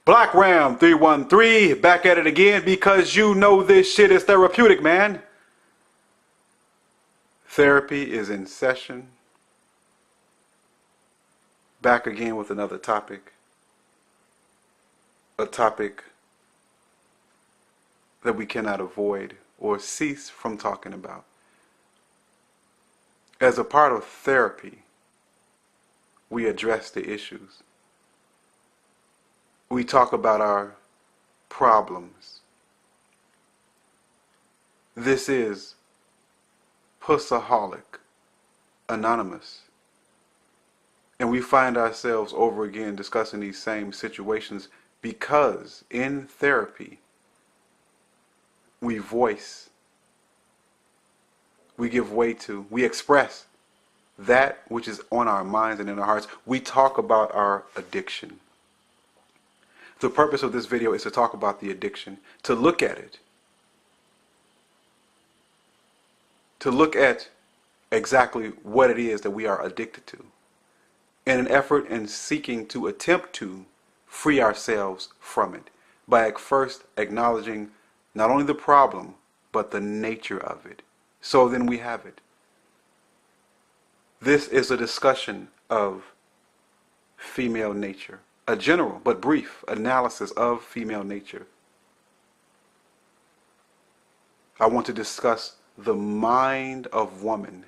Black Ram 313 back at it again because you know this shit is therapeutic, man. Therapy is in session. Back again with another topic. A topic that we cannot avoid or cease from talking about. As a part of therapy, we address the issues. We talk about our problems. This is Pussaholic Anonymous. And we find ourselves over again discussing these same situations because in therapy, we voice, we give way to, we express that which is on our minds and in our hearts. We talk about our addiction. The purpose of this video is to talk about the addiction, to look at it, to look at exactly what it is that we are addicted to, in an effort and seeking to attempt to free ourselves from it by first acknowledging not only the problem, but the nature of it. So then we have it. This is a discussion of female nature. A general but brief analysis of female nature. I want to discuss the mind of woman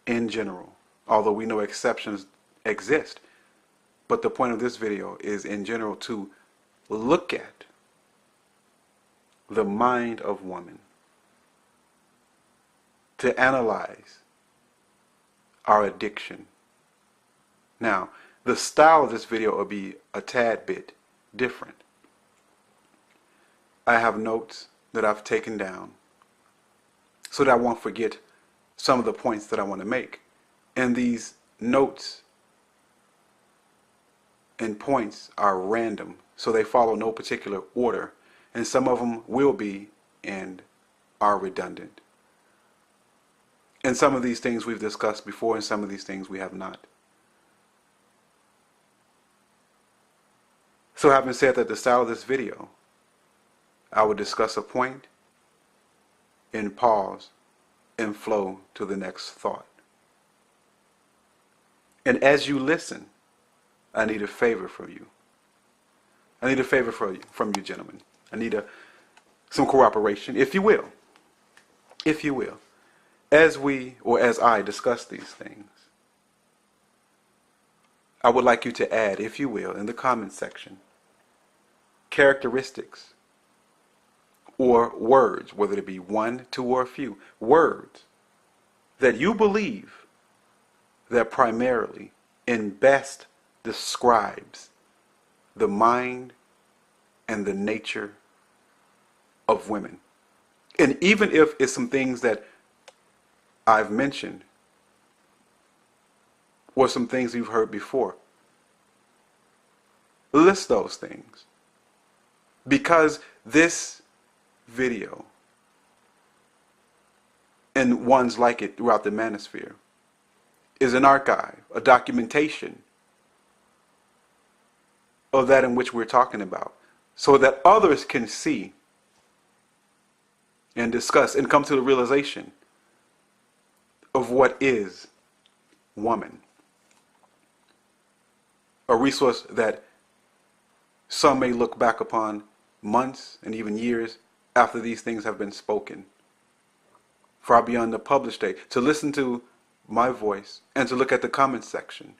in general, although we know exceptions exist. But the point of this video is in general to look at the mind of woman, to analyze our addiction. Now, the style of this video will be a tad bit different. I have notes that I've taken down so that I won't forget some of the points that I want to make. And these notes and points are random, so they follow no particular order. And some of them will be and are redundant. And some of these things we've discussed before, and some of these things we have not. So having said that, the style of this video, I will discuss a point and pause and flow to the next thought. And as you listen, I need a favor from you. I need a favor from you, gentlemen. I need some cooperation, if you will. If you will. As we, or as I, discuss these things, I would like you to add, if you will, in the comments section, characteristics or words, whether it be one, two, or a few, words that you believe that primarily and best describes the mind and the nature of women. And even if it's some things that I've mentioned or some things you've heard before, list those things. Because this video and ones like it throughout the manosphere is an archive, a documentation of that in which we're talking about, so that others can see and discuss and come to the realization of what is woman. A resource that some may look back upon months and even years after these things have been spoken, far beyond the published date, to listen to my voice and to look at the comment section,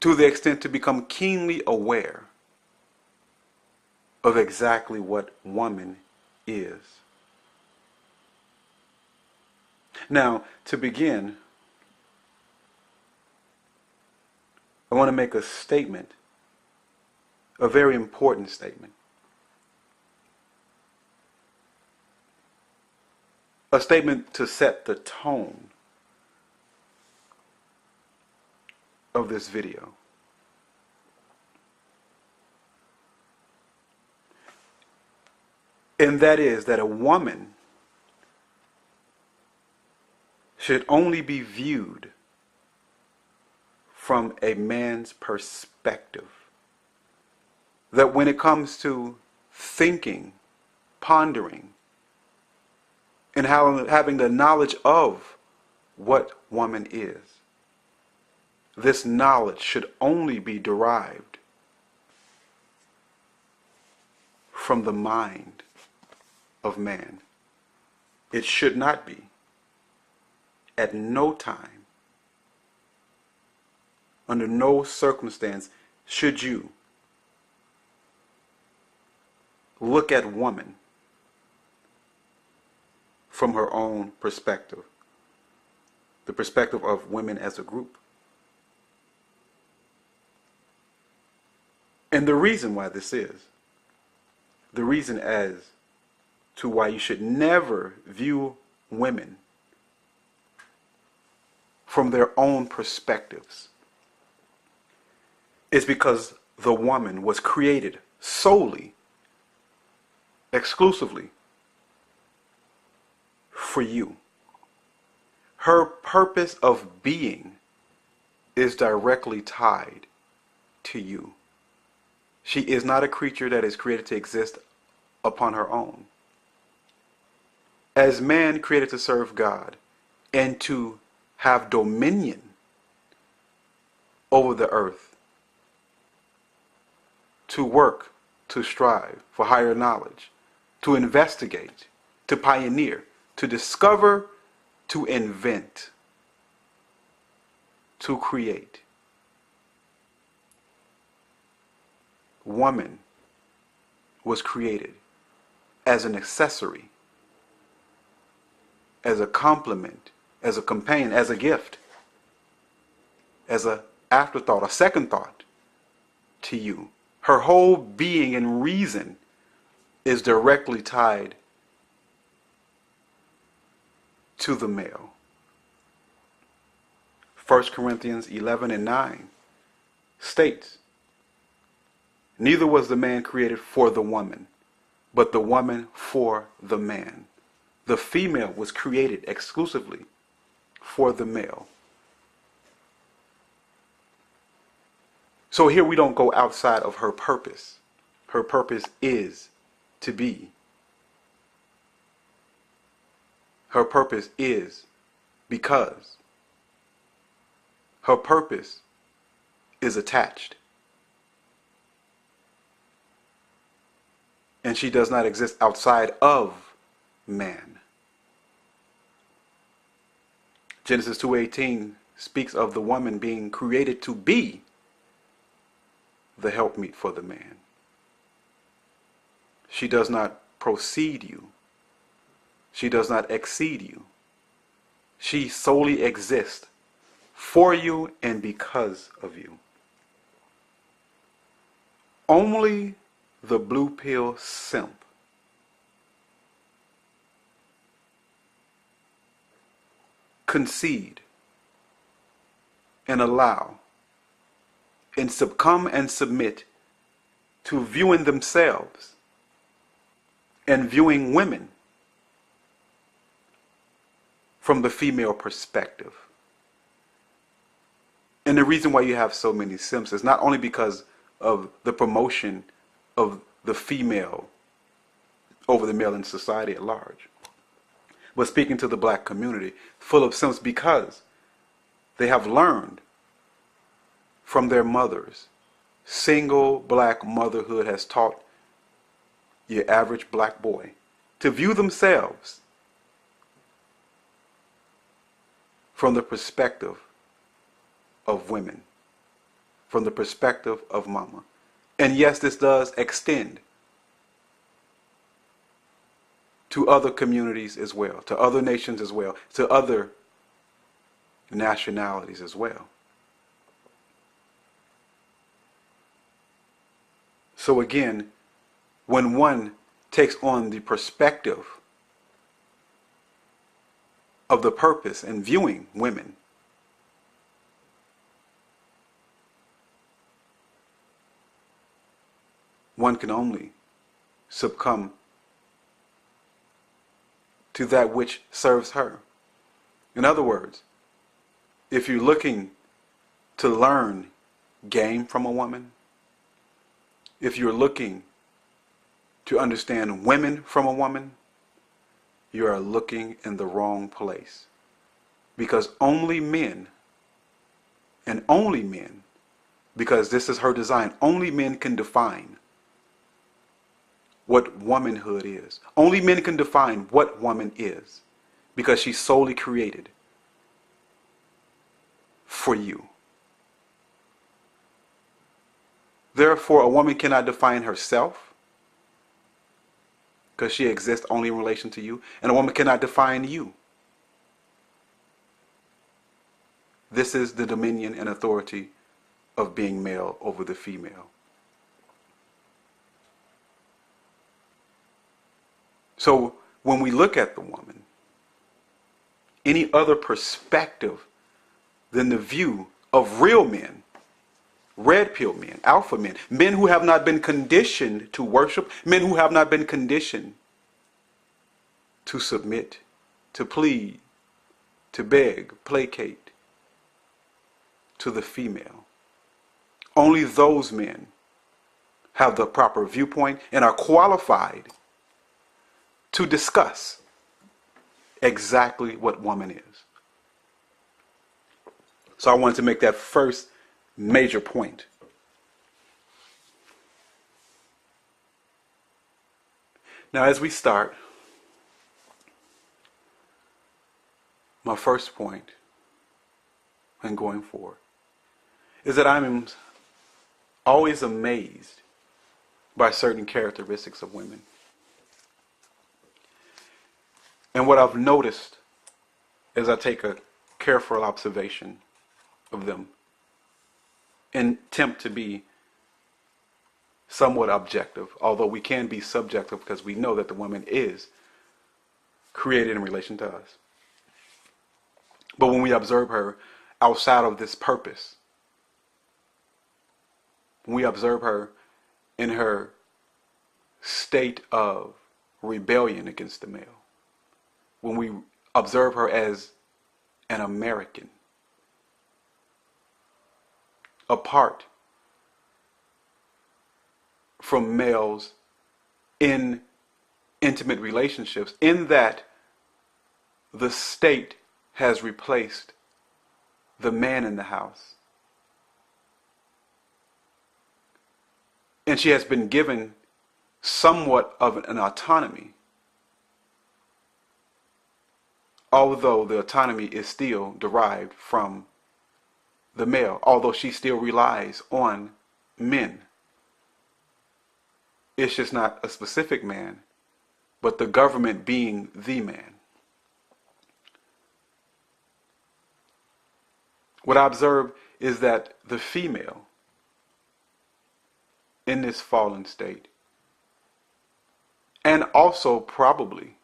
to the extent to become keenly aware of exactly what woman is. Now, to begin, I want to make a statement, a very important statement. A statement to set the tone of this video. And that is that a woman should only be viewed from a man's perspective. That when it comes to thinking, pondering, and having the knowledge of what woman is, this knowledge should only be derived from the mind of man. It should not be. At no time, under no circumstance, should you look at woman from her own perspective, the perspective of women as a group. And the reason why this is, the reason as to why you should never view women from their own perspectives, is because the woman was created solely, exclusively for you. Her purpose of being is directly tied to you. She is not a creature that is created to exist upon her own. As man created to serve God and to have dominion over the earth, to work, to strive for higher knowledge, to investigate, to pioneer, to discover, to invent, to create. Woman was created as an accessory, as a complement, as a companion, as a gift, as an afterthought, a second thought to you. Her whole being and reason is directly tied to the male. 1 Corinthians 11:9 states, "Neither was the man created for the woman, but the woman for the man." The female was created exclusively for the male. So here we don't go outside of her purpose. Her purpose is to be. Her purpose is because. Her purpose is attached. And she does not exist outside of man. Genesis 2:18 speaks of the woman being created to be the helpmeet for the man. She does not precede you. She does not exceed you. She solely exists for you and because of you. Only the blue pill simp concede and allow and succumb and submit to viewing themselves and viewing women from the female perspective. And the reason why you have so many simps is not only because of the promotion of the female over the male in society at large, but speaking to the black community, full of simps because they have learned from their mothers. Single black motherhood has taught your average black boy to view themselves from the perspective of women, from the perspective of mama. And yes, this does extend to other communities as well, to other nations as well, to other nationalities as well. So again, when one takes on the perspective of the purpose and viewing women, one can only succumb to that which serves her. In other words, if you're looking to learn game from a woman, if you're looking to understand women from a woman, you are looking in the wrong place. Because only men, and only men, because this is her design, only men can define what womanhood is. Only men can define what woman is, because she's solely created for you. Therefore, a woman cannot define herself, because she exists only in relation to you, and a woman cannot define you. This is the dominion and authority of being male over the female. So when we look at the woman, any other perspective than the view of real men, red pill men, alpha men, men who have not been conditioned to worship, men who have not been conditioned to submit, to plead, to beg, placate to the female. Only those men have the proper viewpoint and are qualified to discuss exactly what woman is. So I wanted to make that first major point. Now, as we start, my first point and going forward is that I'm always amazed by certain characteristics of women. And what I've noticed as I take a careful observation of them and attempt to be somewhat objective, although we can be subjective because we know that the woman is created in relation to us. But when we observe her outside of this purpose, when we observe her in her state of rebellion against the male, when we observe her as an American, apart from males in intimate relationships, in that the state has replaced the man in the house. And she has been given somewhat of an autonomy, although the autonomy is still derived from the male, although she still relies on men. It's just not a specific man, but the government being the man. What I observe is that the female in this fallen state, and also probably,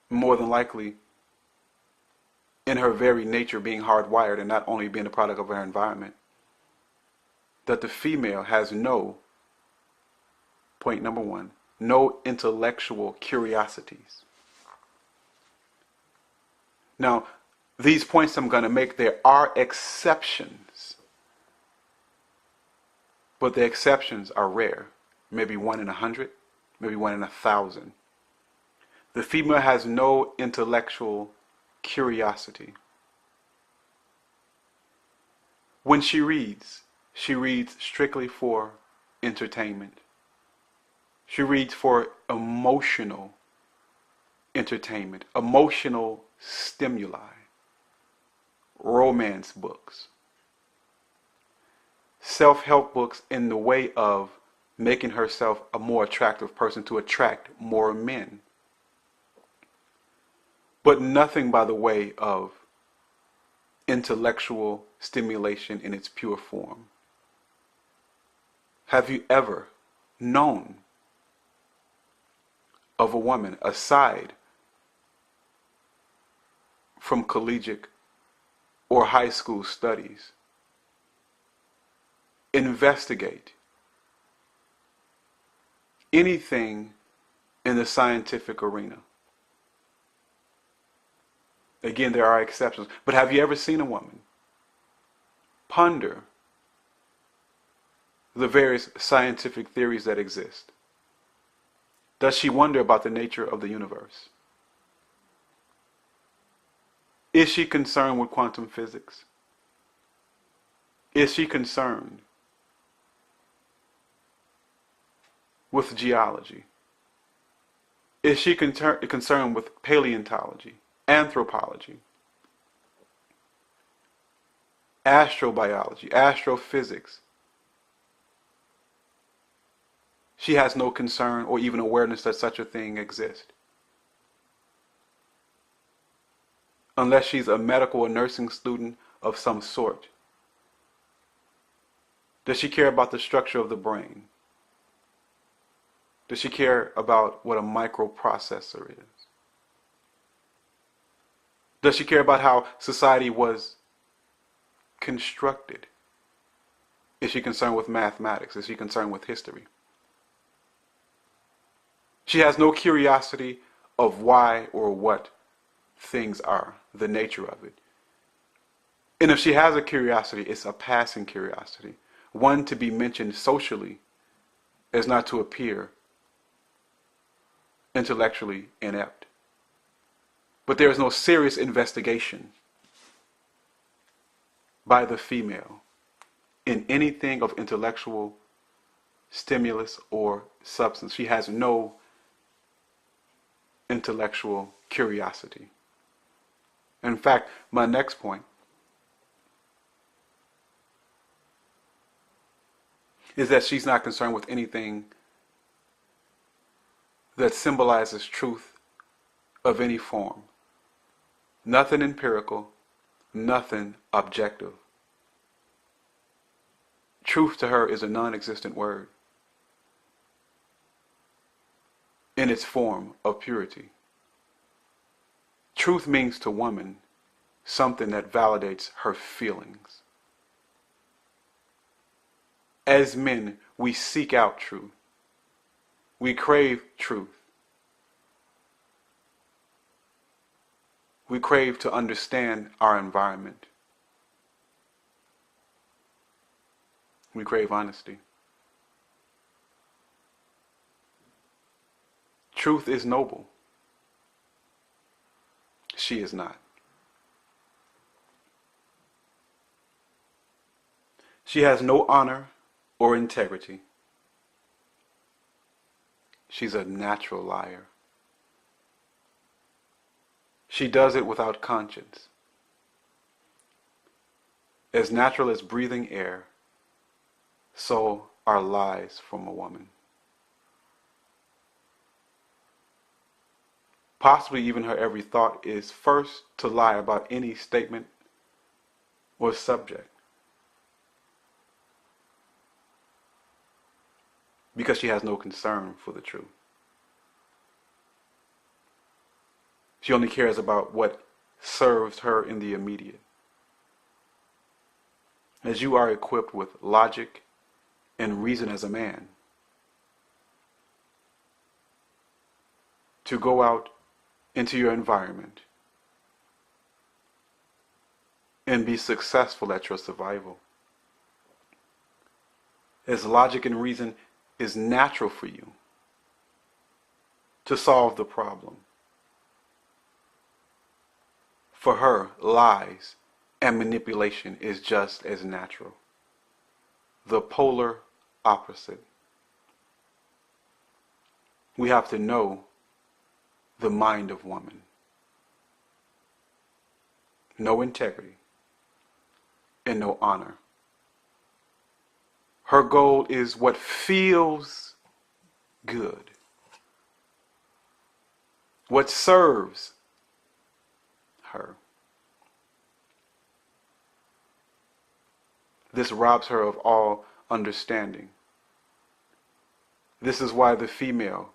more than likely, in her very nature being hardwired and not only being a product of her environment, that the female has no, point number one, no intellectual curiosities. Now, these points I'm going to make, there are exceptions, but the exceptions are rare. Maybe 1 in 100, maybe 1 in 1,000. The female has no intellectual curiosity. When she reads strictly for entertainment. She reads for emotional entertainment, emotional stimuli, romance books, self-help books in the way of making herself a more attractive person to attract more men. But nothing by the way of intellectual stimulation in its pure form. Have you ever known of a woman, aside from collegiate or high school studies, investigate anything in the scientific arena? Again, there are exceptions, but have you ever seen a woman ponder the various scientific theories that exist? Does she wonder about the nature of the universe? Is she concerned with quantum physics? Is she concerned with geology? Is she concerned with paleontology, anthropology, astrobiology, astrophysics? She has no concern or even awareness that such a thing exists. Unless she's a medical or nursing student of some sort. Does she care about the structure of the brain? Does she care about what a microprocessor is? Does she care about how society was constructed? Is she concerned with mathematics? Is she concerned with history? She has no curiosity of why or what things are, the nature of it. And if she has a curiosity, it's a passing curiosity, one to be mentioned socially as not to appear intellectually inept. But there is no serious investigation by the female in anything of intellectual stimulus or substance. She has no intellectual curiosity. In fact, my next point is that she's not concerned with anything that symbolizes truth of any form. Nothing empirical, nothing objective. Truth to her is a non-existent word in its form of purity. Truth means to woman something that validates her feelings. As men, we seek out truth. We crave truth. We crave to understand our environment. We crave honesty. Truth is noble. She is not. She has no honor or integrity. She's a natural liar. She does it without conscience. As natural as breathing air, so are lies from a woman. Possibly even her every thought is first to lie about any statement or subject. Because she has no concern for the truth. She only cares about what serves her in the immediate. As you are equipped with logic and reason as a man, to go out into your environment and be successful at your survival. As logic and reason is natural for you to solve the problem. For her, lies and manipulation is just as natural. The polar opposite. We have to know the mind of woman. No integrity and no honor. Her goal is what feels good, what serves her. This robs her of all understanding. This is why the female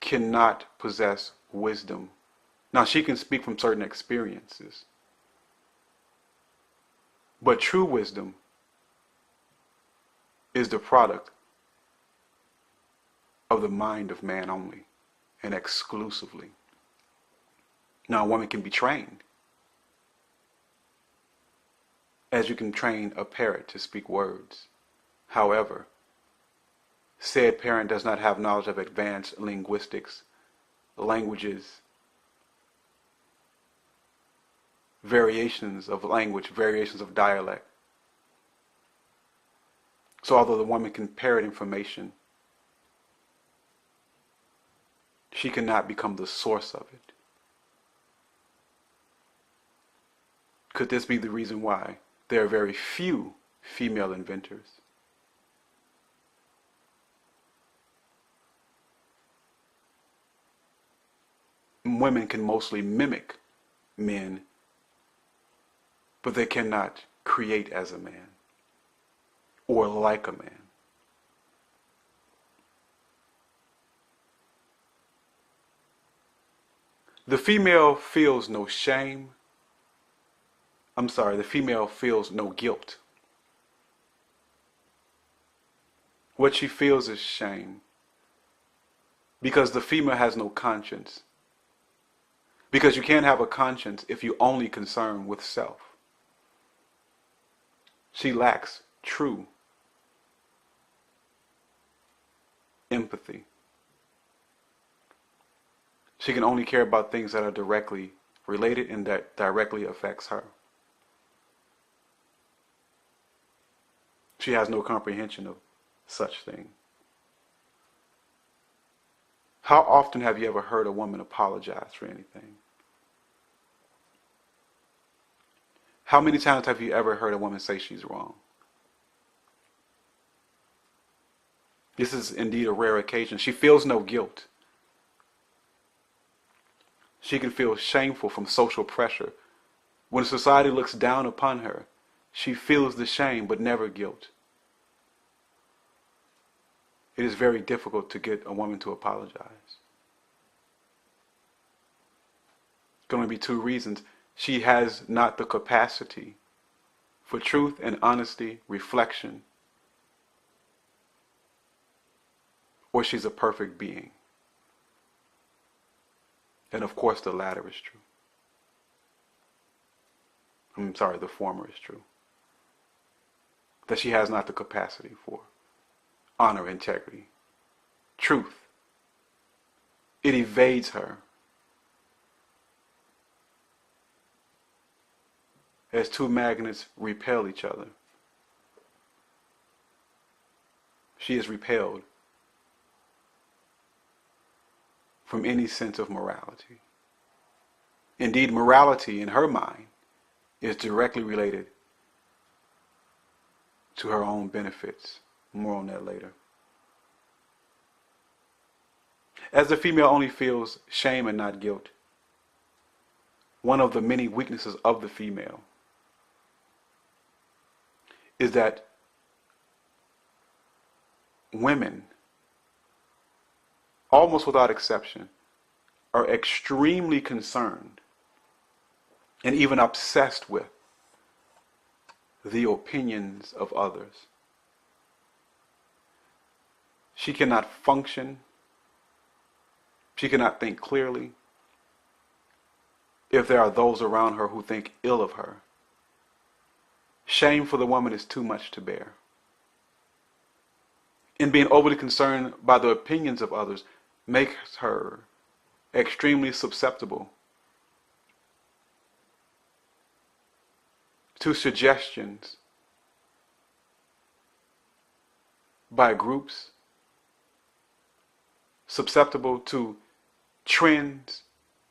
cannot possess wisdom. Now, she can speak from certain experiences, but true wisdom is the product of the mind of man only and exclusively. Now, a woman can be trained as you can train a parrot to speak words. However, said parent does not have knowledge of advanced linguistics, languages, variations of language, variations of dialect. So although the woman can parrot information, she cannot become the source of it. Could this be the reason why there are very few female inventors? Women can mostly mimic men, but they cannot create as a man or like a man. The female feels no shame. The female feels no guilt. What she feels is shame, because the female has no conscience. Because you can't have a conscience if you only concern with self. She lacks true empathy. She can only care about things that are directly related and that directly affects her. She has no comprehension of such thing. How often have you ever heard a woman apologize for anything? How many times have you ever heard a woman say she's wrong? This is indeed a rare occasion. She feels no guilt. She can feel shameful from social pressure. When society looks down upon her, she feels the shame but never guilt. It is very difficult to get a woman to apologize. It's going to be two reasons. She has not the capacity for truth and honesty, reflection, or she's a perfect being. And of course the latter is true. The former is true. That she has not the capacity for honor, integrity, truth. It evades her. As two magnets repel each other, she is repelled from any sense of morality. Indeed, morality in her mind is directly related to her own benefits. More on that later. As the female only feels shame and not guilt, one of the many weaknesses of the female is that women, almost without exception, are extremely concerned and even obsessed with the opinions of others. She cannot function, she cannot think clearly if there are those around her who think ill of her. Shame for the woman is too much to bear. And being overly concerned by the opinions of others makes her extremely susceptible to suggestions by groups, susceptible to trends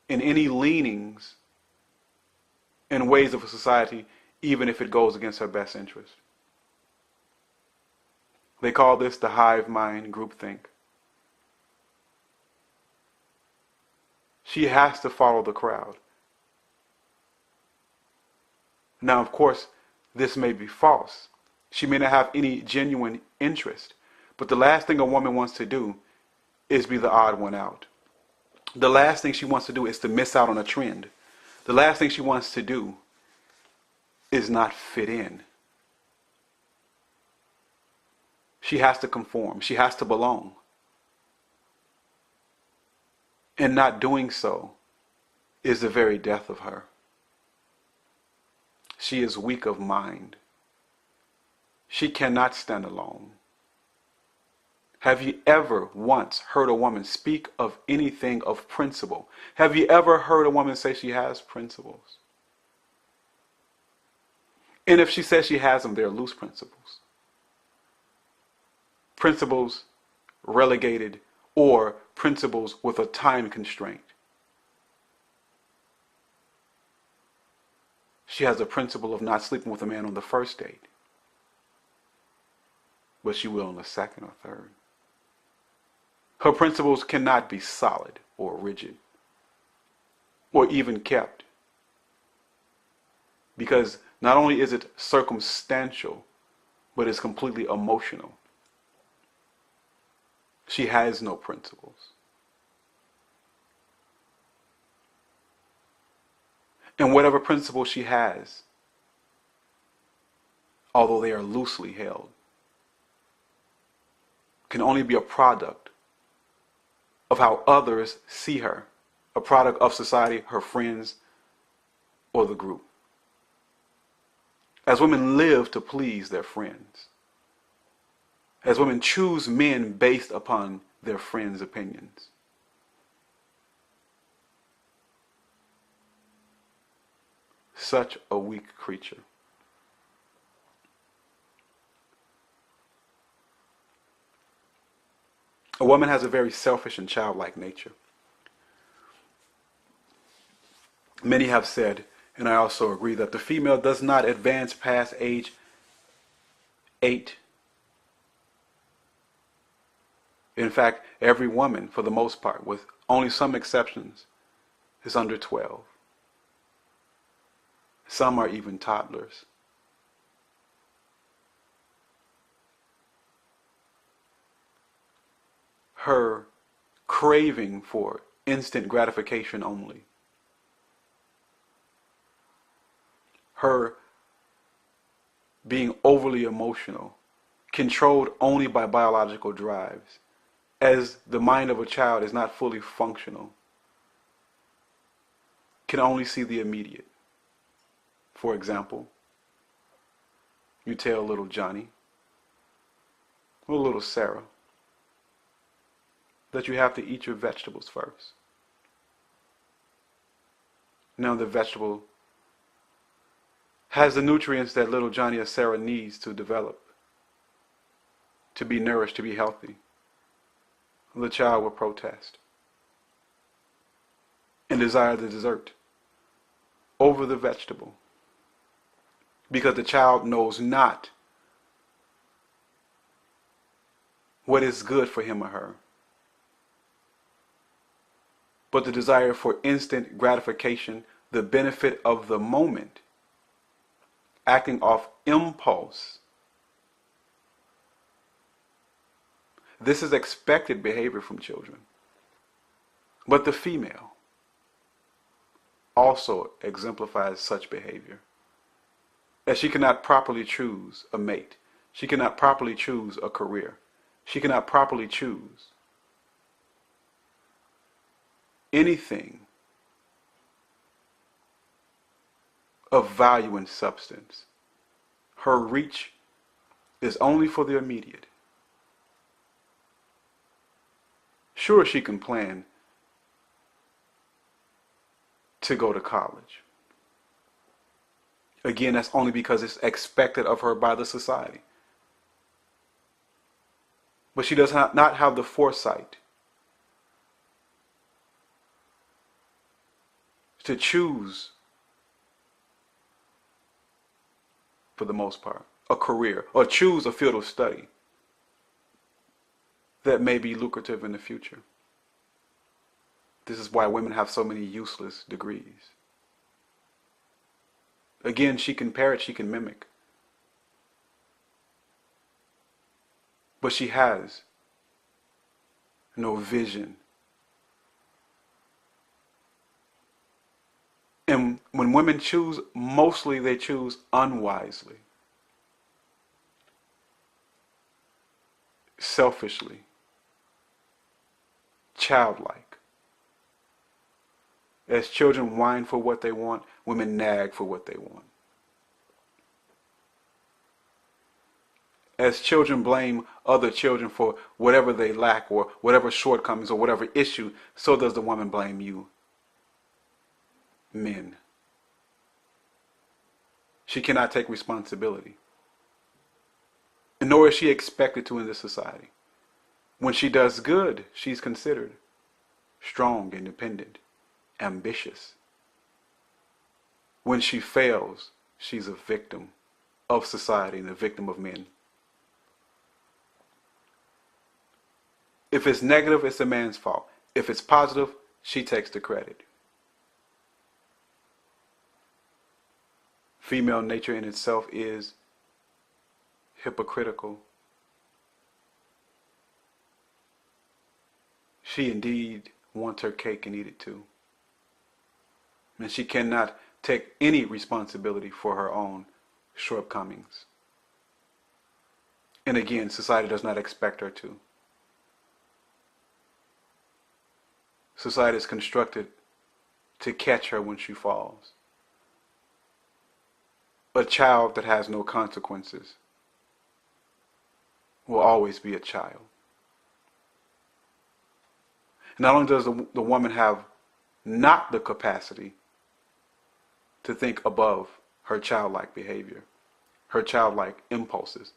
and any leanings and ways of a society, even if it goes against her best interest. They call this the hive mind groupthink. She has to follow the crowd. Now, of course, this may be false. She may not have any genuine interest, but the last thing a woman wants to do is be the odd one out. The last thing she wants to do is to miss out on a trend. The last thing she wants to do is not fit in. She has to conform. She has to belong. And not doing so is the very death of her. she is weak of mind. She cannot stand alone. Have you ever once heard a woman speak of anything of principle? Have you ever heard a woman say she has principles? And if she says she has them, they're loose principles. Principles relegated or principles with a time constraint. She has a principle of not sleeping with a man on the first date, but she will on the second or third. Her principles cannot be solid or rigid or even kept, because not only is it circumstantial, but it's completely emotional. She has no principles. And whatever principles she has, although they are loosely held, can only be a product of how others see her, a product of society, her friends, or the group. As women live to please their friends, as women choose men based upon their friends' opinions, such a weak creature. A woman has a very selfish and childlike nature. Many have said, and I also agree, that the female does not advance past age 8. In fact, every woman, for the most part, with only some exceptions, is under 12. Some are even toddlers. Her craving for instant gratification only, her being overly emotional, controlled only by biological drives, as the mind of a child is not fully functional, can only see the immediate. For example, you tell little Johnny or little Sarah that you have to eat your vegetables first. Now the vegetable has the nutrients that little Johnny or Sarah needs to develop, to be nourished, to be healthy. The child will protest and desire the dessert over the vegetable, because the child knows not what is good for him or her, but the desire for instant gratification, the benefit of the moment, acting off impulse. This is expected behavior from children. But the female also exemplifies such behavior, as she cannot properly choose a mate. She cannot properly choose a career. She cannot properly choose anything of value and substance. Her reach is only for the immediate. Sure, she can plan to go to college. Again, that's only because it's expected of her by the society. But she does not have the foresight to choose, for the most part, a career, or choose a field of study that may be lucrative in the future. This is why women have so many useless degrees. Again, she can parrot, she can mimic. But she has no vision. And when women choose, mostly they choose unwisely, selfishly, childlike. As children whine for what they want, women nag for what they want. As children blame other children for whatever they lack or whatever shortcomings or whatever issue, so does the woman blame you, men. She cannot take responsibility. Nor is she expected to in this society. When she does good, she's considered strong, independent, ambitious. When she fails, she's a victim of society and a victim of men. If it's negative, it's the man's fault. If it's positive, she takes the credit. Female nature in itself is hypocritical. She indeed wants her cake and eat it too. And she cannot take any responsibility for her own shortcomings. And again, society does not expect her to. Society is constructed to catch her when she falls. A child that has no consequences will always be a child. Not only does the woman have not the capacity to think above her childlike behavior, her childlike impulses,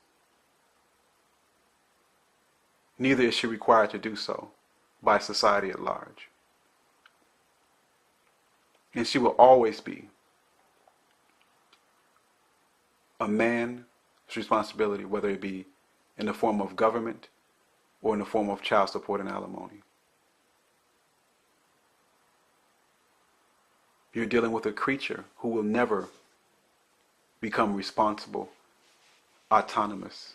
neither is she required to do so by society at large. And she will always be a man's responsibility, whether it be in the form of government or in the form of child support and alimony. You're dealing with a creature who will never become responsible, autonomous.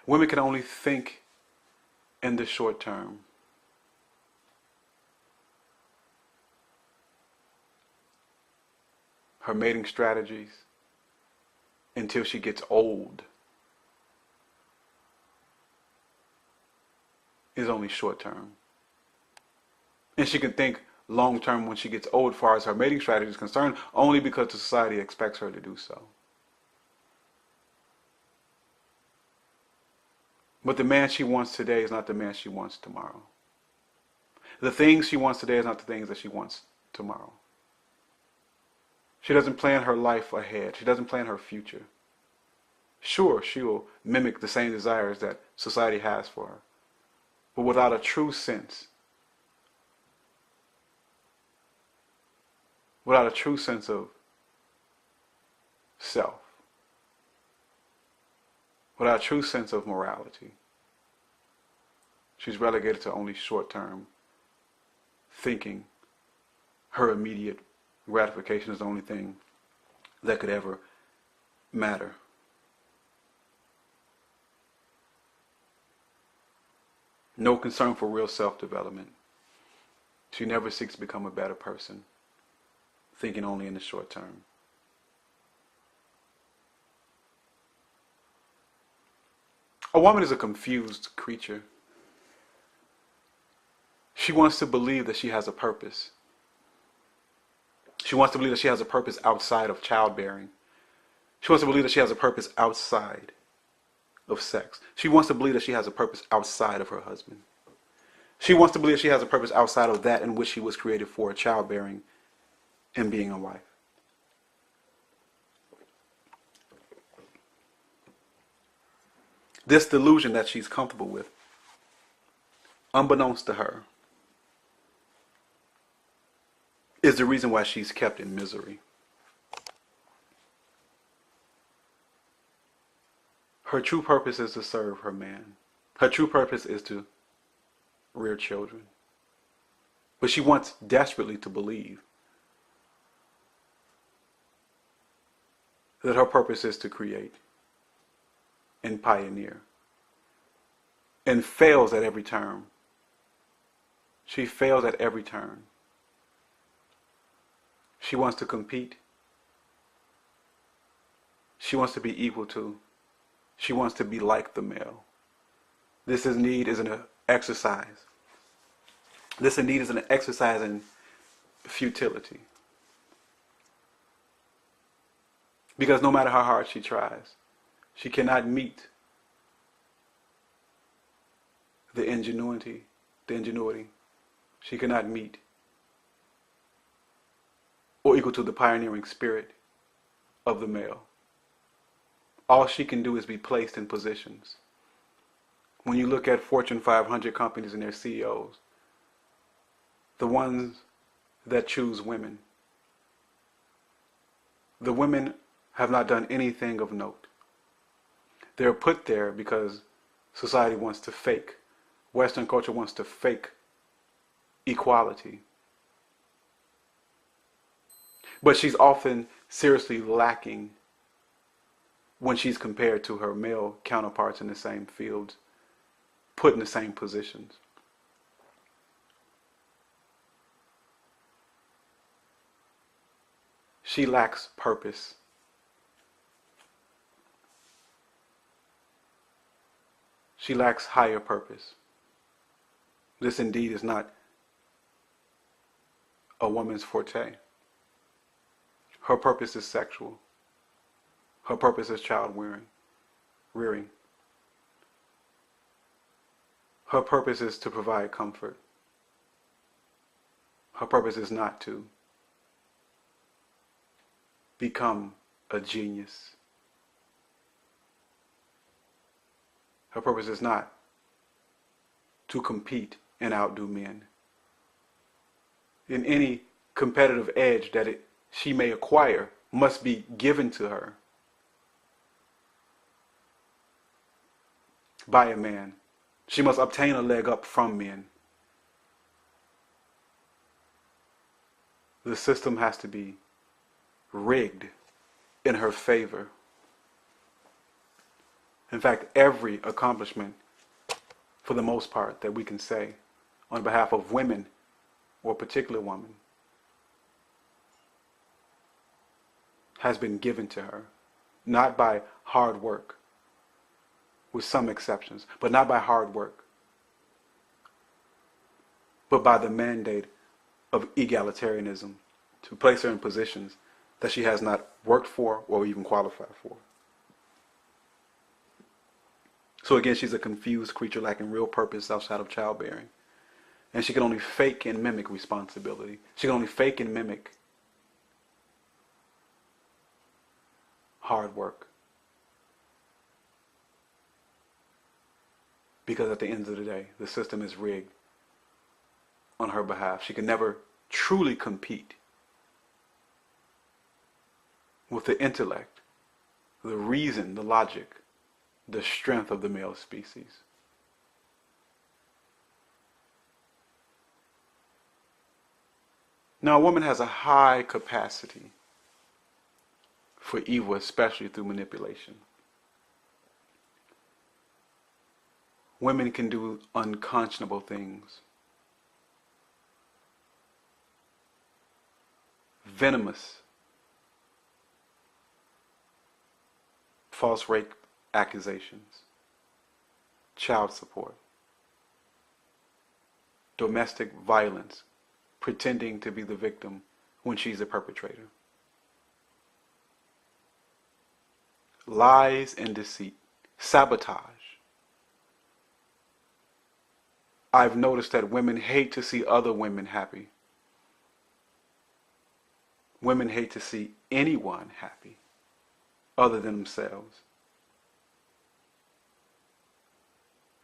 Women can only think in the short term. Her mating strategies until she gets old is only short term. And she can think long term when she gets old as far as her mating strategy is concerned, only because the society expects her to do so. But the man she wants today is not the man she wants tomorrow. The things she wants today is not the things that she wants tomorrow. She doesn't plan her life ahead. She doesn't plan her future. Sure, she will mimic the same desires that society has for her, but without a true sense, of self, without a true sense of morality. She's relegated to only short-term thinking. Her immediate gratification is the only thing that could ever matter. No concern for real self-development. She never seeks to become a better person, thinking only in the short term. A woman is a confused creature. She wants to believe that she has a purpose. She wants to believe that she has a purpose outside of childbearing. She wants to believe that she has a purpose outside of sex. She wants to believe that she has a purpose outside of her husband. She wants to believe that she has a purpose outside of that in which she was created for, childbearing and being a wife. This delusion that she's comfortable with, unbeknownst to her, is the reason why she's kept in misery. Her true purpose is to serve her man. Her true purpose is to rear children. But she wants desperately to believe that her purpose is to create and pioneer, and fails at every turn. She fails at every turn. She wants to compete. She wants to be equal to. She wants to be like the male. This indeed is an exercise. This indeed is an exercise in futility. Because no matter how hard she tries, she cannot meet the ingenuity. She cannot meet or equal to the pioneering spirit of the male. All she can do is be placed in positions. When you look at Fortune 500 companies and their CEOs, the ones that choose women, the women have not done anything of note. They're put there because society wants to fake. Western culture wants to fake equality. But she's often seriously lacking when she's compared to her male counterparts in the same fields, put in the same positions. She lacks purpose. She lacks higher purpose. This indeed is not a woman's forte. Her purpose is sexual. Her purpose is child rearing. Her purpose is to provide comfort. Her purpose is not to become a genius. Her purpose is not to compete and outdo men. And any competitive edge that she may acquire must be given to her by a man. She must obtain a leg up from men. The system has to be rigged in her favor. In fact, every accomplishment, for the most part, that we can say on behalf of women or a particular woman has been given to her, not by hard work, with some exceptions, but not by hard work, but by the mandate of egalitarianism to place her in positions that she has not worked for or even qualified for. So again, she's a confused creature lacking real purpose outside of childbearing. And she can only fake and mimic responsibility. She can only fake and mimic hard work. Because at the end of the day, the system is rigged on her behalf. She can never truly compete with the intellect, the reason, the logic, the strength of the male species. Now, a woman has a high capacity for evil, especially through manipulation. Women can do unconscionable things, venomous, false rape accusations, child support, domestic violence, pretending to be the victim when she's the perpetrator, lies and deceit, sabotage. I've noticed that women hate to see other women happy. Women hate to see anyone happy other than themselves.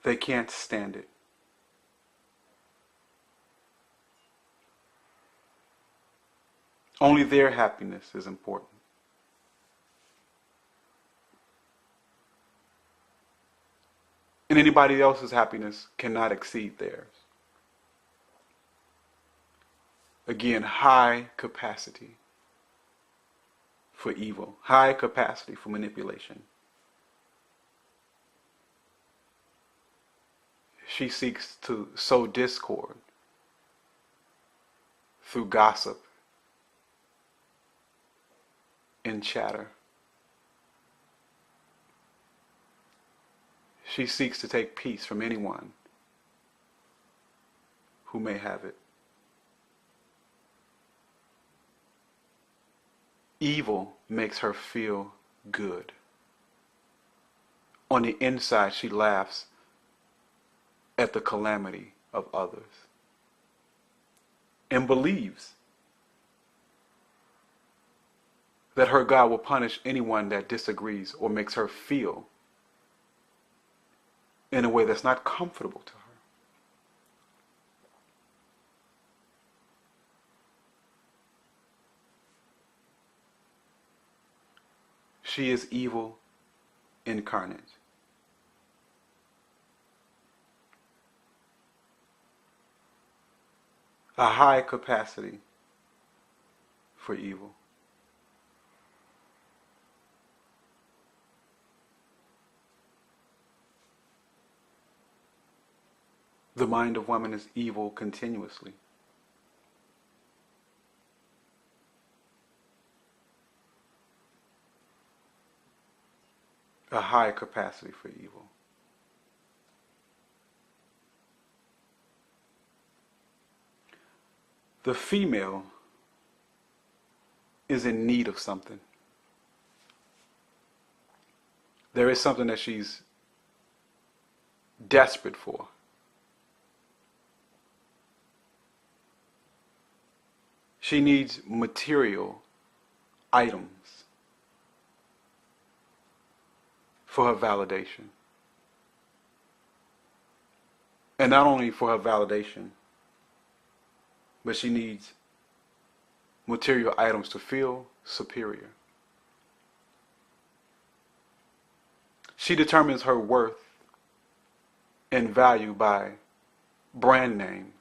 They can't stand it. Only their happiness is important. And anybody else's happiness cannot exceed theirs. Again, high capacity for evil, high capacity for manipulation. She seeks to sow discord through gossip and chatter. She seeks to take peace from anyone who may have it. Evil makes her feel good. On the inside, she laughs at the calamity of others and believes that her God will punish anyone that disagrees or makes her feel in a way that's not comfortable to her. She is evil incarnate. A high capacity for evil. The mind of woman is evil continuously. A high capacity for evil. The female is in need of something. There is something that she's desperate for. She needs material items for her validation. And not only for her validation, but she needs material items to feel superior. She determines her worth and value by brand names.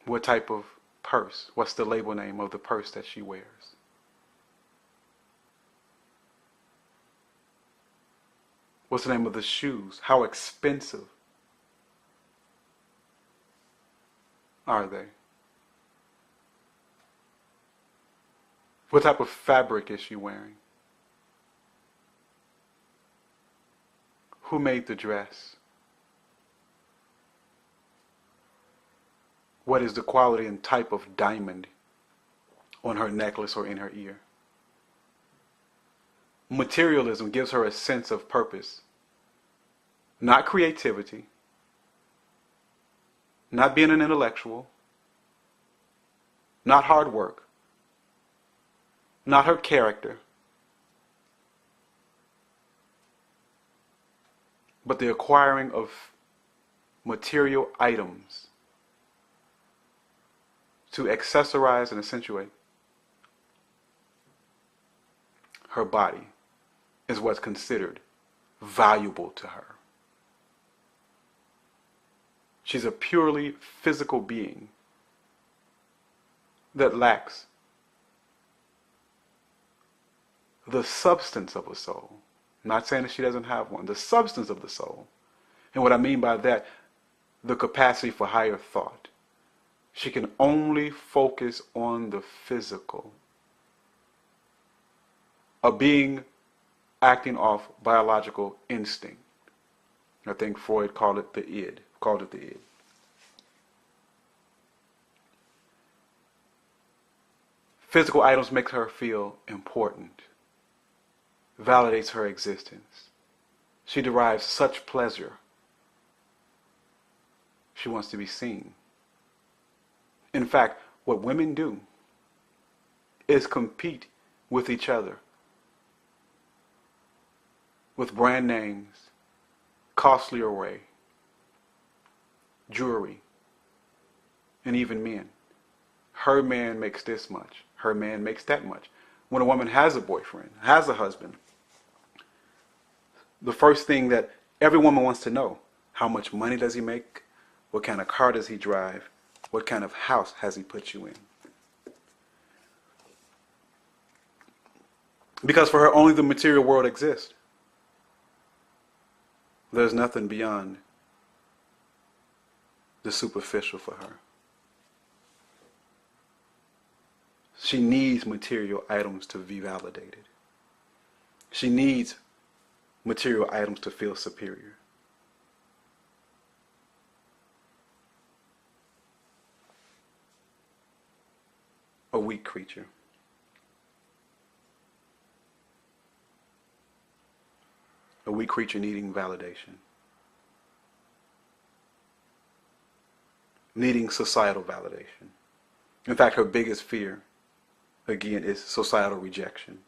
What type of purse? What's the label name of the purse that she wears? What's the name of the shoes? How expensive are they? What type of fabric is she wearing? Who made the dress? What is the quality and type of diamond on her necklace or in her ear? Materialism gives her a sense of purpose, not creativity, not being an intellectual, not hard work, not her character, but the acquiring of material items to accessorize and accentuate her body is what's considered valuable to her. She's a purely physical being that lacks the substance of a soul. I'm not saying that she doesn't have one, the substance of the soul. And what I mean by that, the capacity for higher thought. She can only focus on the physical. A being acting off biological instinct. I think Freud called it the id. Physical items make her feel important, validates her existence. She derives such pleasure. She wants to be seen. In fact, what women do is compete with each other with brand names, costly array, jewelry, and even men. Her man makes this much. Her man makes that much. When a woman has a boyfriend, has a husband, the first thing that every woman wants to know, how much money does he make? What kind of car does he drive? What kind of house has he put you in? Because for her, only the material world exists. There's nothing beyond the superficial for her. She needs material items to be validated. She needs material items to feel superior. a weak creature. A weak creature needing validation. Needing societal validation. In fact, her biggest fear, again, is societal rejection.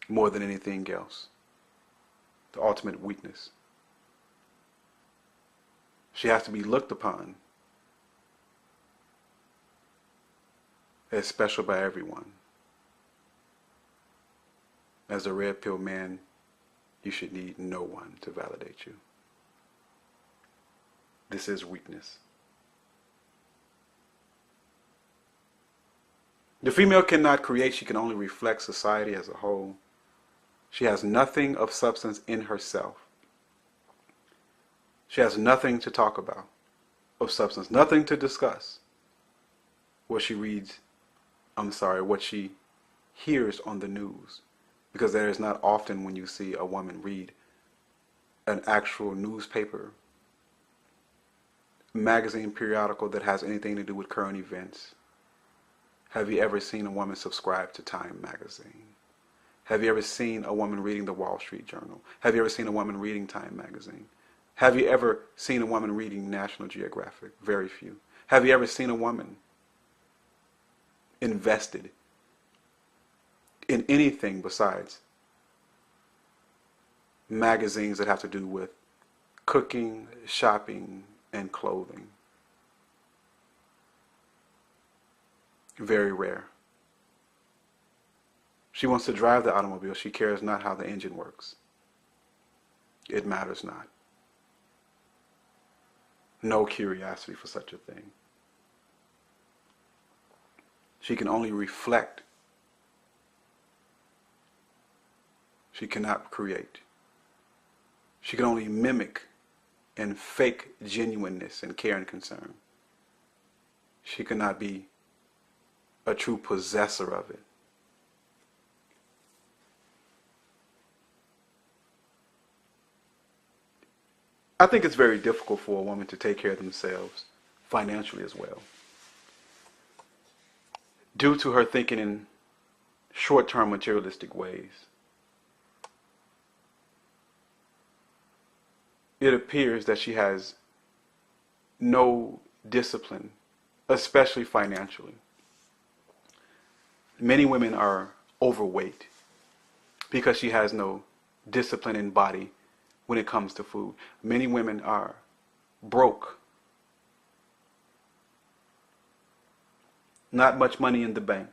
More than anything else. The ultimate weakness. She has to be looked upon as special by everyone. As a red pill man, you should need no one to validate you. This is weakness. The female cannot create, she can only reflect society as a whole. She has nothing of substance in herself. She has nothing to talk about of substance, nothing to discuss. What she hears on the news. Because there is not often when you see a woman read an actual newspaper, magazine, periodical that has anything to do with current events. Have you ever seen a woman subscribe to Time magazine? Have you ever seen a woman reading the Wall Street Journal? Have you ever seen a woman reading Time magazine? Have you ever seen a woman reading National Geographic? Very few. Have you ever seen a woman invested in anything besides magazines that have to do with cooking, shopping, and clothing? Very rare. She wants to drive the automobile. She cares not how the engine works. It matters not. No curiosity for such a thing. She can only reflect. She cannot create. She can only mimic and fake genuineness and care and concern. She cannot be a true possessor of it. I think it's very difficult for a woman to take care of themselves financially as well, due to her thinking in short-term materialistic ways. It appears that she has no discipline, especially financially. Many women are overweight because she has no discipline in body when it comes to food. Many women are broke. Not much money in the bank.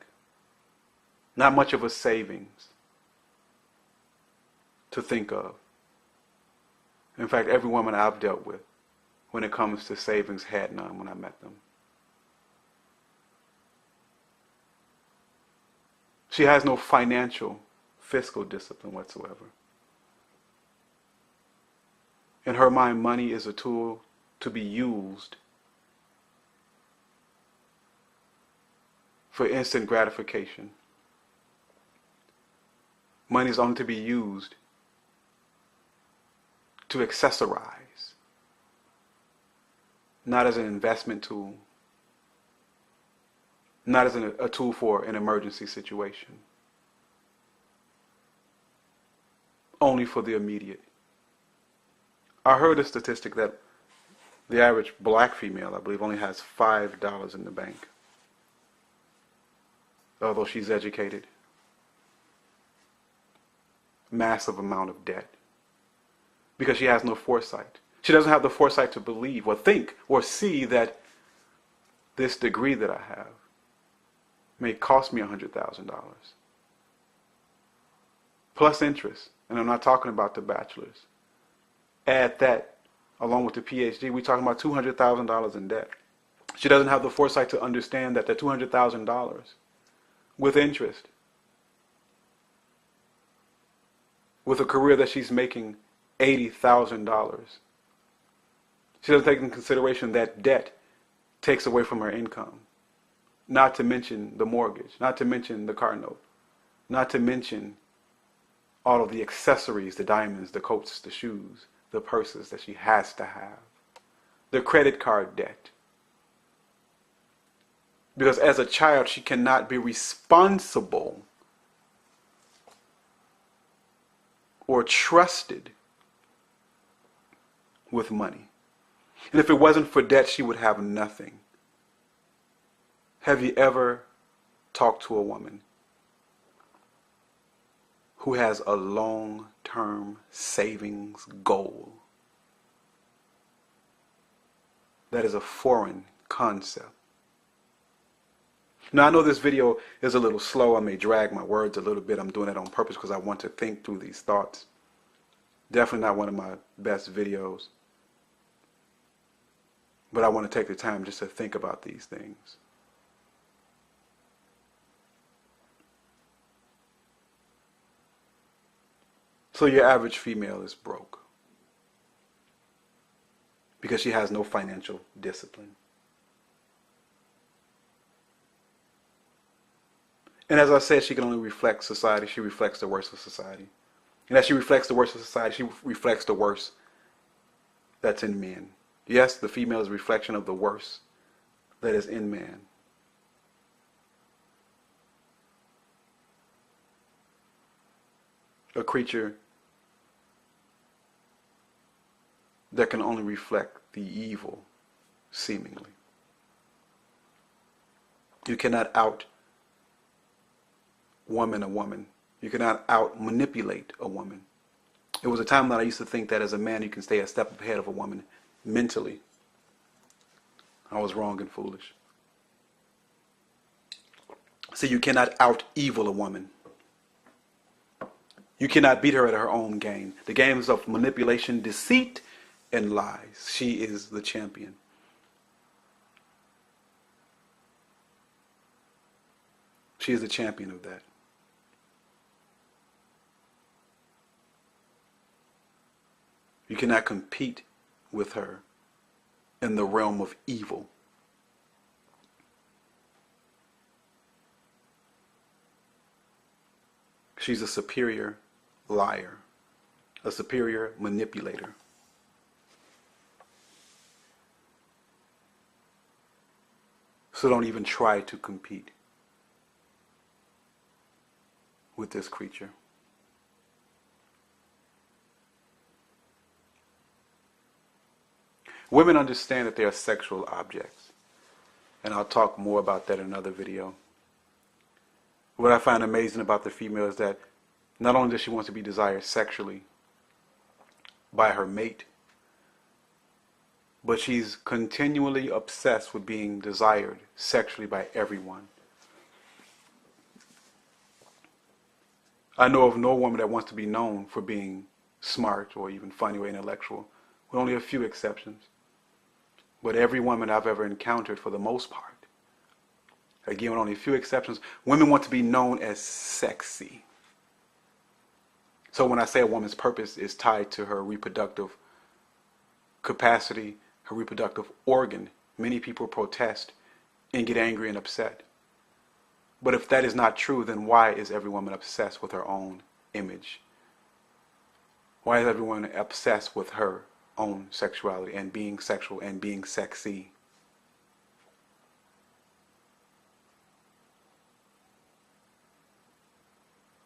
Not much of a savings to think of. In fact, every woman I've dealt with, when it comes to savings, had none when I met them. She has no fiscal discipline whatsoever. In her mind, money is a tool to be used for instant gratification. Money is only to be used to accessorize, not as an investment tool, not as a tool for an emergency situation, only for the immediate. I heard a statistic that the average black female, I believe, only has $5 in the bank, although she's educated. Massive amount of debt. Because she has no foresight. She doesn't have the foresight to believe or think or see that this degree that I have may cost me $100,000. Plus interest. And I'm not talking about the bachelor's. Add that along with the PhD, we're talking about $200,000 in debt. She doesn't have the foresight to understand that the $200,000 with interest, with a career that she's making $80,000, she doesn't take into consideration that debt takes away from her income. Not to mention the mortgage, not to mention the car note, not to mention all of the accessories, the diamonds, the coats, the shoes, the purses that she has to have, the credit card debt. Because as a child, she cannot be responsible or trusted with money. And if it wasn't for debt, she would have nothing. Have you ever talked to a woman who has a long-term savings goal? That is a foreign concept. Now, I know this video is a little slow. I may drag my words a little bit. I'm doing it on purpose because I want to think through these thoughts. Definitely not one of my best videos. But I want to take the time just to think about these things. So your average female is broke because she has no financial discipline. And as I said, she can only reflect society. She reflects the worst of society. And as she reflects the worst of society, she reflects the worst that's in men. Yes, the female is a reflection of the worst that is in man. A creature that can only reflect the evil, seemingly. You cannot out-woman a woman. You cannot out-manipulate a woman. It was a time that I used to think that as a man you can stay a step ahead of a woman mentally. I was wrong and foolish. So you cannot out-evil a woman. You cannot beat her at her own game. The games of manipulation, deceit, and lies. She is the champion. She is the champion of that. You cannot compete with her in the realm of evil. She's a superior liar, a superior manipulator. So don't even try to compete with this creature. Women understand that they are sexual objects, and I'll talk more about that in another video. What I find amazing about the female is that not only does she want to be desired sexually by her mate, but she's continually obsessed with being desired sexually by everyone. I know of no woman that wants to be known for being smart or even funny or intellectual, with only a few exceptions. But every woman I've ever encountered, for the most part, again with only a few exceptions, women want to be known as sexy. So when I say a woman's purpose is tied to her reproductive capacity, her reproductive organ, many people protest and get angry and upset. But if that is not true, then why is every woman obsessed with her own image? Why is everyone obsessed with her own sexuality and being sexual and being sexy?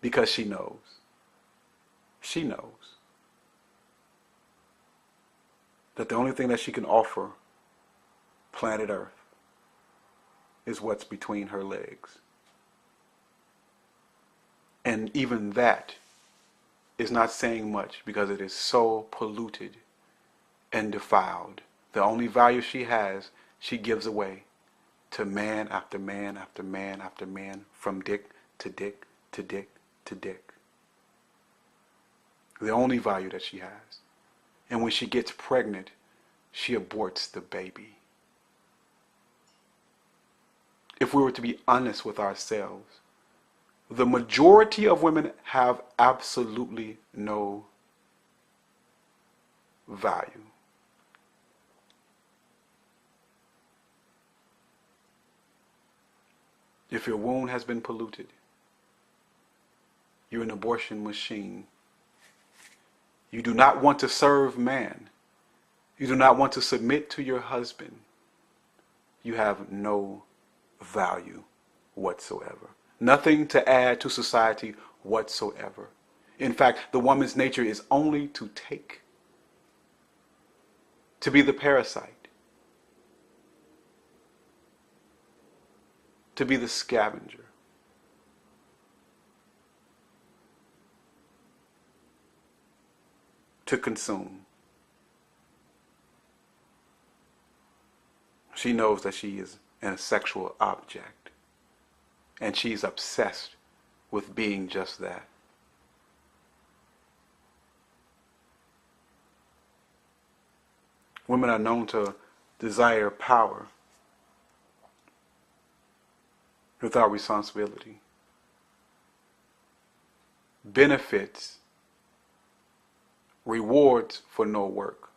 Because she knows. She knows that the only thing that she can offer planet Earth is what's between her legs. And even that is not saying much because it is so polluted and defiled. The only value she has, she gives away to man after man after man after man, from dick to dick to dick to dick. The only value that she has. And when she gets pregnant, she aborts the baby. If we were to be honest with ourselves, the majority of women have absolutely no value. If your womb has been polluted, you're an abortion machine. You do not want to serve man. You do not want to submit to your husband. You have no value whatsoever. Nothing to add to society whatsoever. In fact, the woman's nature is only to take, to be the parasite, to be the scavenger. To consume. She knows that she is a sexual object, and she's obsessed with being just that. Women are known to desire power without responsibility, benefits, rewards for no work.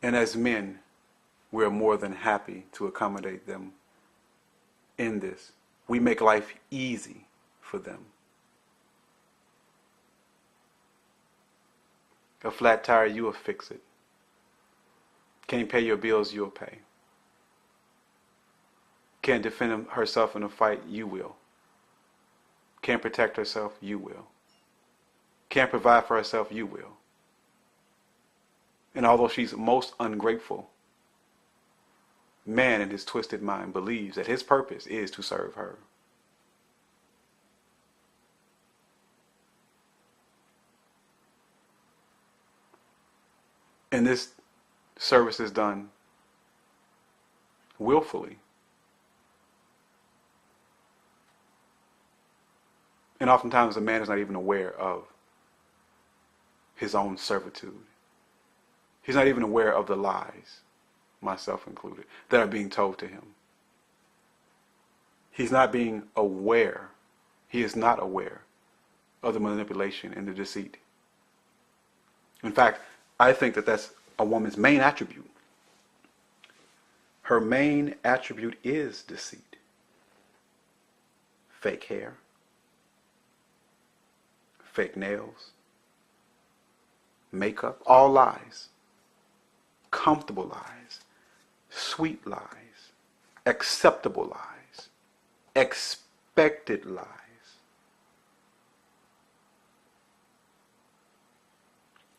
And as men, we are more than happy to accommodate them in this. We make life easy for them. A flat tire, you will fix it. Can't pay your bills, you'll pay. Can't defend herself in a fight, you will. Can't protect herself, you will. Can't provide for herself, you will. And although she's most ungrateful, man in his twisted mind believes that his purpose is to serve her. And this service is done willfully. And oftentimes the man is not even aware of his own servitude. He's not even aware of the lies, myself included, that are being told to him. He's not being aware. He is not aware of the manipulation and the deceit. In fact, I think that that's a woman's main attribute. Her main attribute is deceit. Fake hair, fake nails, makeup, all lies. Comfortable lies, sweet lies, acceptable lies, expected lies.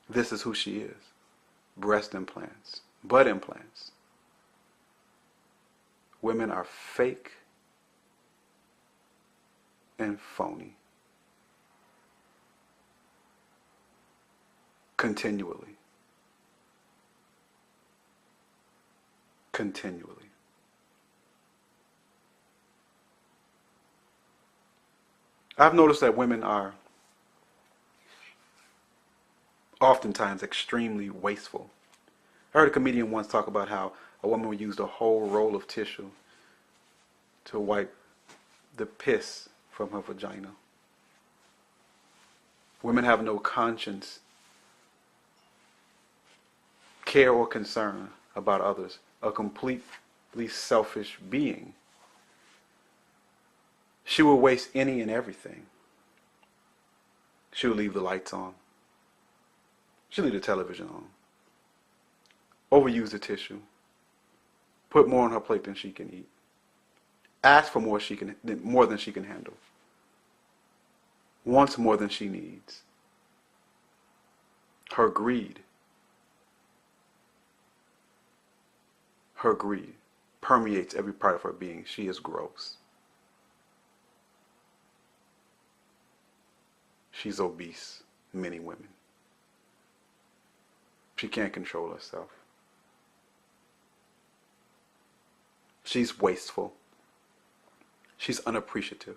This is who she is. Breast implants, butt implants. Women are fake and phony. Continually. I've noticed that women are oftentimes extremely wasteful. I heard a comedian once talk about how a woman would use the whole roll of tissue to wipe the piss from her vagina. Women have no conscience, care, or concern about others. A completely selfish being. She will waste any and everything. She will leave the lights on. She'll leave the television on. Overuse the tissue. Put more on her plate than she can eat. Ask for more than she can handle. Wants more than she needs. Her greed permeates every part of her being. She is gross. She's obese, many women. She can't control herself. She's wasteful. She's unappreciative.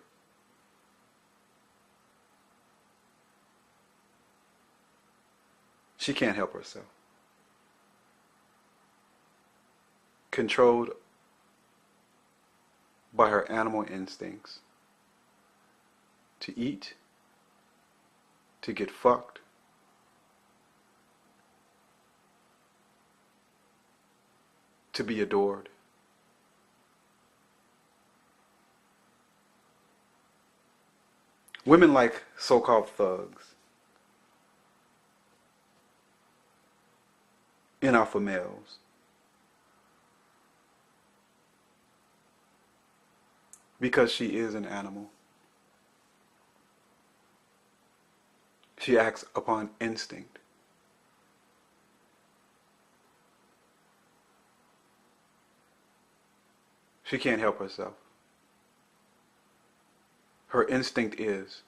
She can't help herself. Controlled by her animal instincts to eat, to get fucked, to be adored. Women like so-called thugs and alpha males because she is an animal. She acts upon instinct. She can't help herself. Her instinct is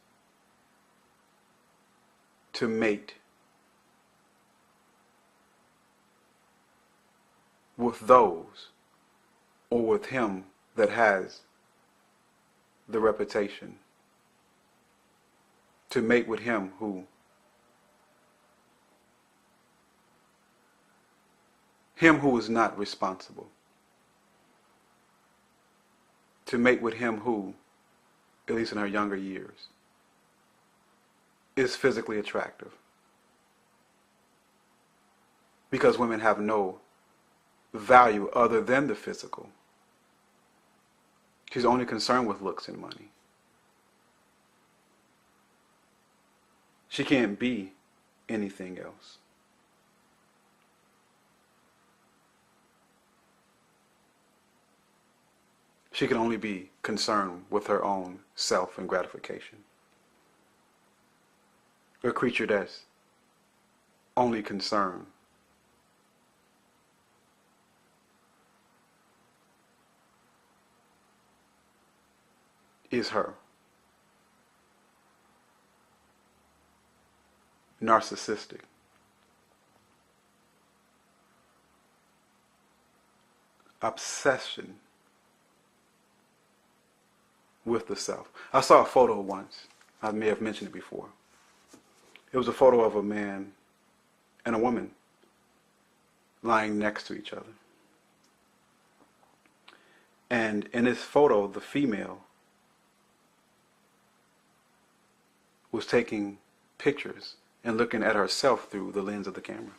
to mate with those or with him that has the reputation, to mate with him who is not responsible, to mate with him who, at least in her younger years, is physically attractive. Because women have no value other than the physical. She's only concerned with looks and money. She can't be anything else. She can only be concerned with her own self and gratification. A creature that's only concerned is her. Narcissistic. Obsession with the self. I saw a photo once. I may have mentioned it before. It was a photo of a man and a woman lying next to each other. And in this photo, the female was taking pictures and looking at herself through the lens of the camera.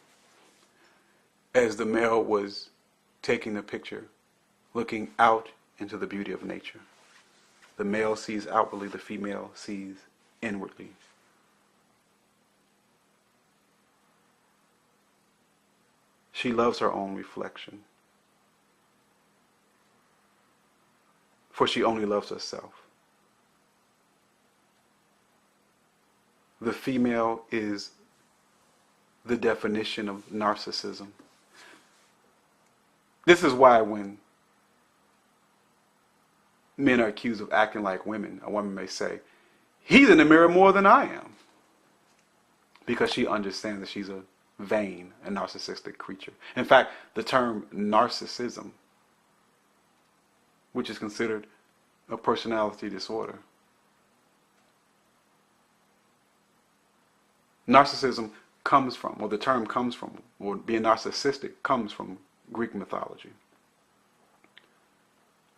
As the male was taking the picture, looking out into the beauty of nature. The male sees outwardly, the female sees inwardly. She loves her own reflection, for she only loves herself. The female is the definition of narcissism. This is why when men are accused of acting like women, a woman may say, "He's in the mirror more than I am." Because she understands that she's a vain and narcissistic creature. In fact, the term narcissism, which is considered a personality disorder, narcissism comes from, or the term comes from, or being narcissistic comes from Greek mythology.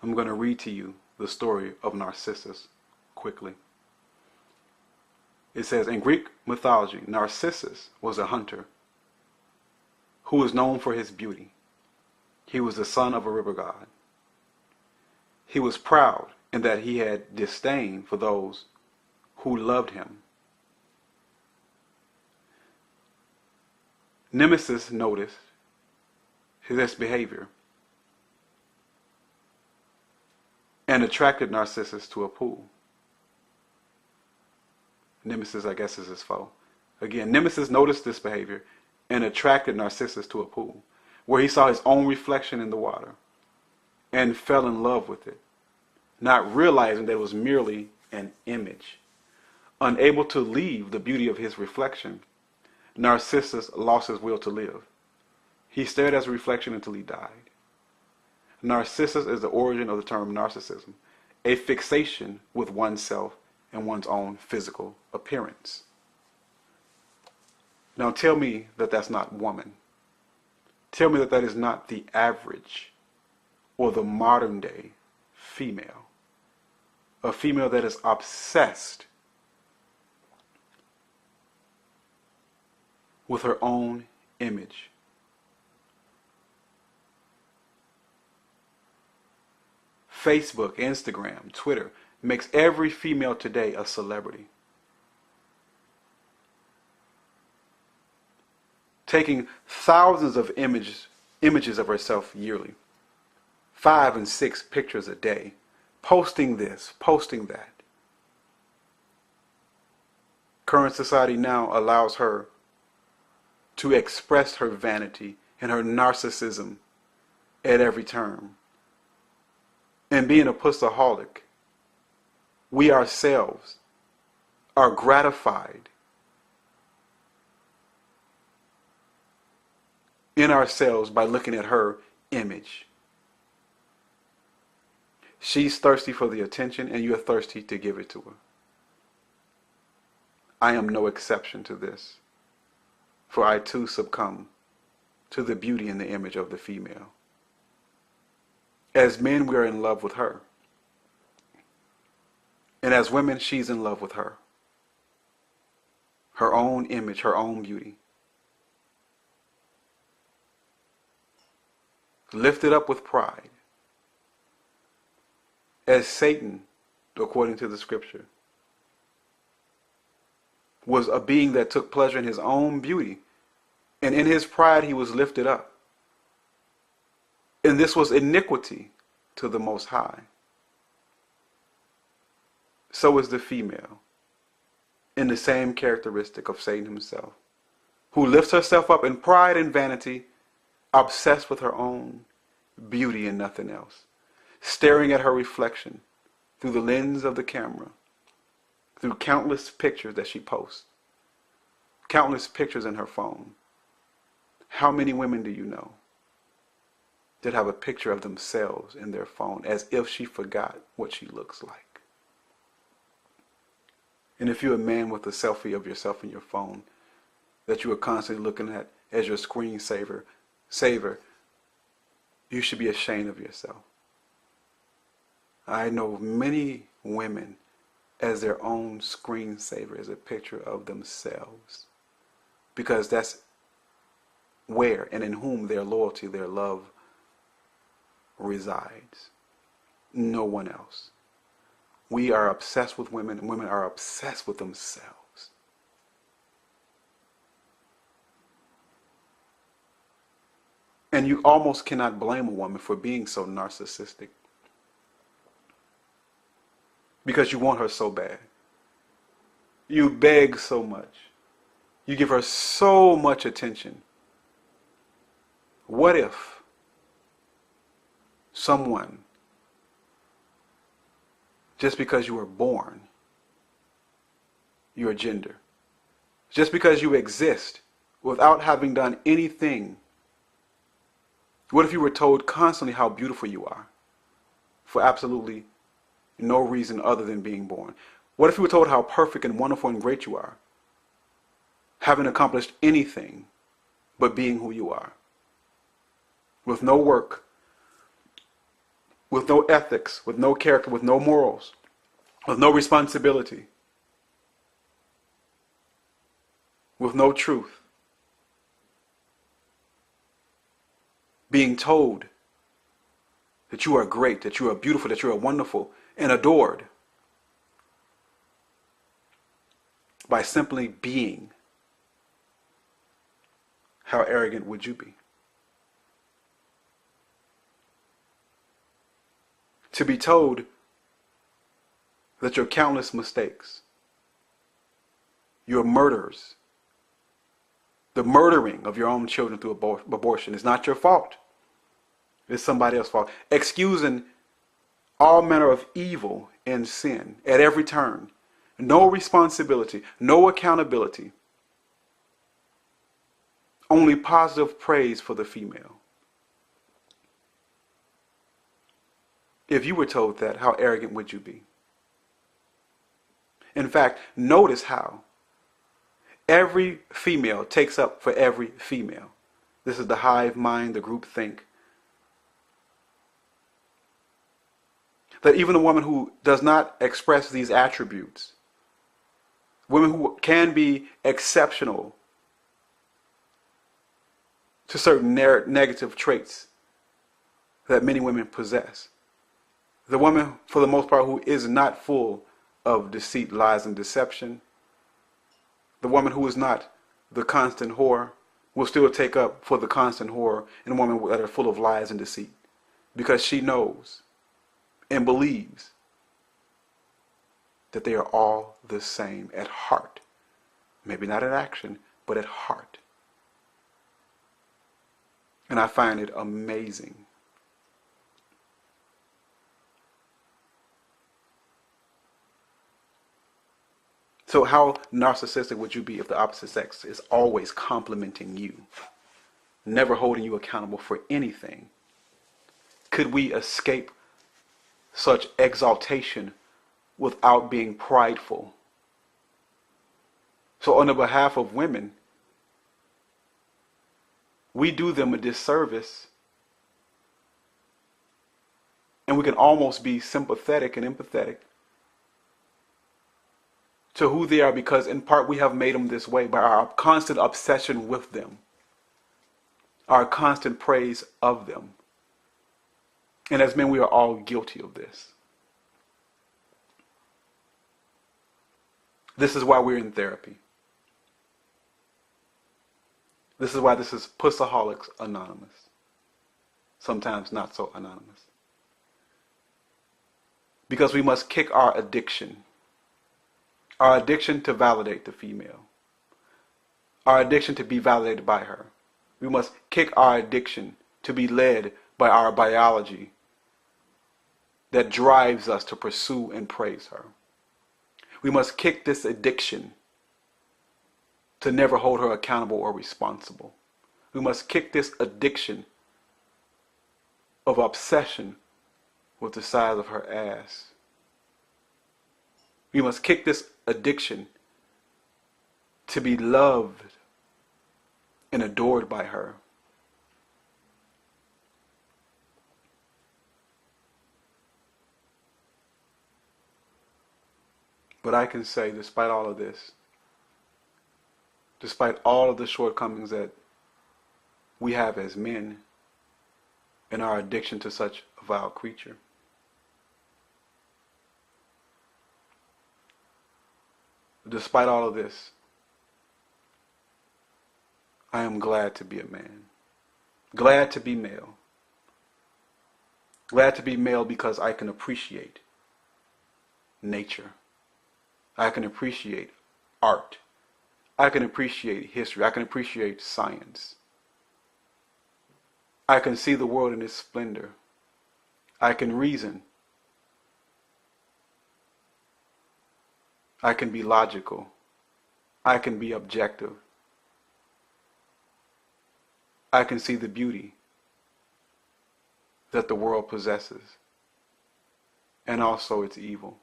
I'm going to read to you the story of Narcissus quickly. It says, in Greek mythology, Narcissus was a hunter who was known for his beauty. He was the son of a river god. He was proud in that he had disdain for those who loved him. Nemesis noticed his behavior and attracted Narcissus to a pool. Nemesis, I guess, is his foe. Again, Nemesis noticed this behavior and attracted Narcissus to a pool, where he saw his own reflection in the water and fell in love with it, not realizing that it was merely an image. Unable to leave the beauty of his reflection, Narcissus lost his will to live. He stared at his reflection until he died. Narcissus is the origin of the term narcissism, a fixation with oneself and one's own physical appearance. Now tell me that that's not woman. Tell me that that is not the average or the modern day female. A female that is obsessed with her own image. Facebook, Instagram, Twitter makes every female today a celebrity. Taking thousands of images of herself yearly, 5 and 6 pictures a day, posting this, posting that. Current society now allows her to express her vanity and her narcissism at every turn. And being a pussaholic, we ourselves are gratified in ourselves by looking at her image. She's thirsty for the attention, and you're thirsty to give it to her. I am no exception to this, for I too succumb to the beauty and the image of the female. As men, we are in love with her. And as women, she's in love with her. Her own image, her own beauty. Lifted up with pride. As Satan, according to the scripture, was a being that took pleasure in his own beauty. And in his pride, he was lifted up. And this was iniquity to the Most High. So is the female, in the same characteristic of Satan himself, who lifts herself up in pride and vanity, obsessed with her own beauty and nothing else, staring at her reflection through the lens of the camera, through countless pictures that she posts, countless pictures in her phone. How many women do you know that have a picture of themselves in their phone as if she forgot what she looks like? And if you're a man with a selfie of yourself in your phone that you are constantly looking at as your screensaver, you should be ashamed of yourself. I know many women as their own screensaver is a picture of themselves, because that's where and in whom their loyalty, their love resides. No one else. We are obsessed with women, and women are obsessed with themselves. And you almost cannot blame a woman for being so narcissistic, because you want her so bad. You beg so much. You give her so much attention. What if someone, just because you were born, your gender, just because you exist without having done anything, what if you were told constantly how beautiful you are for absolutely no reason other than being born? What if you were told how perfect and wonderful and great you are, having accomplished anything but being who you are, with no work, with no ethics, with no character, with no morals, with no responsibility, with no truth, being told that you are great, that you are beautiful, that you are wonderful and adored by simply being? How arrogant would you be? To be told that your countless mistakes, your murders, the murdering of your own children through abortion is not your fault. It's somebody else's fault. Excusing all manner of evil and sin at every turn. No responsibility, no accountability. Only positive praise for the female. If you were told that, how arrogant would you be? In fact, notice how every female takes up for every female. This is the hive mind, the group think. That even a woman who does not express these attributes, women who can be exceptional to certain negative traits that many women possess, the woman, for the most part, who is not full of deceit, lies, and deception, the woman who is not the constant whore, will still take up for the constant whore and women that are full of lies and deceit, because she knows and believes that they are all the same at heart. Maybe not in action, but at heart. And I find it amazing. So how narcissistic would you be if the opposite sex is always complimenting you, never holding you accountable for anything? Could we escape such exaltation without being prideful? So on the behalf of women, we do them a disservice, and we can almost be sympathetic and empathetic to who they are, because in part we have made them this way by our constant obsession with them, our constant praise of them. And as men, we are all guilty of this. This is why we're in therapy. This is why this is Pussaholics Anonymous. Sometimes not so anonymous. Because we must kick our addiction to validate the female, our addiction to be validated by her. We must kick our addiction to be led by our biology that drives us to pursue and praise her. We must kick this addiction to never hold her accountable or responsible. We must kick this addiction of obsession with the size of her ass. We must kick this addiction to be loved and adored by her. But I can say, despite all of this, despite all of the shortcomings that we have as men in our addiction to such a vile creature, despite all of this, I am glad to be a man. Glad to be male. Glad to be male because I can appreciate nature. I can appreciate art. I can appreciate history. I can appreciate science. I can see the world in its splendor. I can reason. I can be logical. I can be objective. I can see the beauty that the world possesses, and also its evil.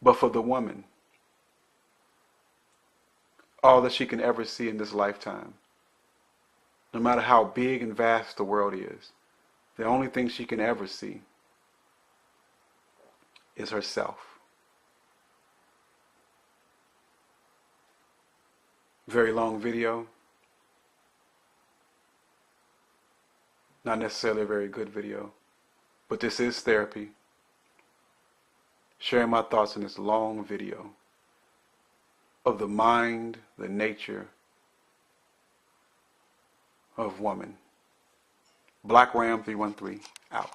But for the woman, all that she can ever see in this lifetime, no matter how big and vast the world is, the only thing she can ever see is herself. Very long video. Not necessarily a very good video, but this is therapy. Sharing my thoughts in this long video of the mind, the nature of woman. Black Ram 313 out.